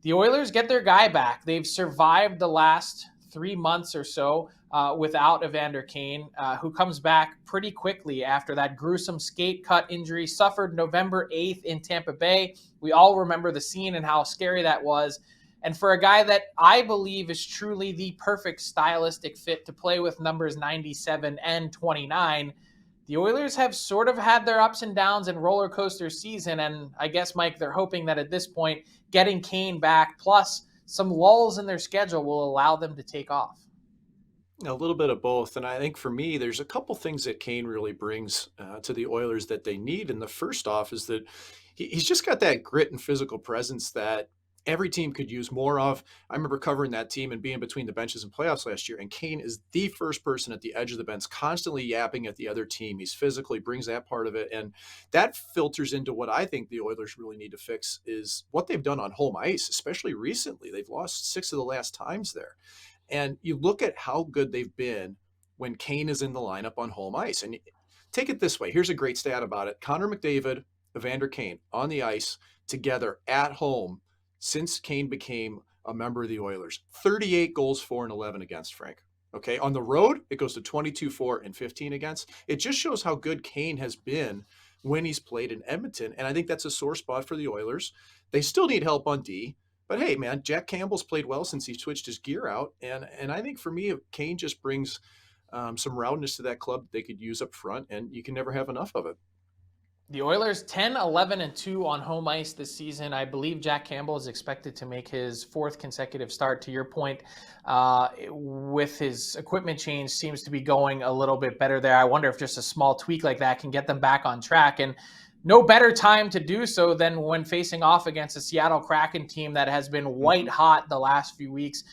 the Oilers get their guy back. They've survived the last 3 months or so without Evander Kane, who comes back pretty quickly after that gruesome skate cut injury suffered November 8th in Tampa Bay. We all remember the scene and how scary that was. And for a guy that I believe is truly the perfect stylistic fit to play with numbers 97 and 29, the Oilers have sort of had their ups and downs and roller coaster season. And I guess, Mike, they're hoping that at this point, getting Kane back plus some lulls in their schedule will allow them to take off. A little bit of both. And I think for me, there's a couple things that Kane really brings to the Oilers that they need. And the first off is that he's just got that grit and physical presence that every team could use more of. I remember covering that team and being between the benches in playoffs last year. And Kane is the first person at the edge of the bench, constantly yapping at the other team. He's physically brings that part of it. And that filters into what I think the Oilers really need to fix is what they've done on home ice, especially recently. They've lost 6 of the last times there. And you look at how good they've been when Kane is in the lineup on home ice. And take it this way. Here's a great stat about it. Connor McDavid, Evander Kane on the ice together at home since Kane became a member of the Oilers. 38 goals for and 11 against, Frank. Okay. On the road, it goes to 22 for and 15 against. It just shows how good Kane has been when he's played in Edmonton. And I think that's a sore spot for the Oilers. They still need help on D. But hey, man, Jack Campbell's played well since he switched his gear out. And I think for me, Kane just brings some roundness to that club that they could use up front, and you can never have enough of it. The Oilers 10, 11, and 2 on home ice this season. I believe Jack Campbell is expected to make his 4th consecutive start. To your point, with his equipment change, seems to be going a little bit better there. I wonder if just a small tweak like that can get them back on track. And no better time to do so than when facing off against a Seattle Kraken team that has been white hot the last few weeks.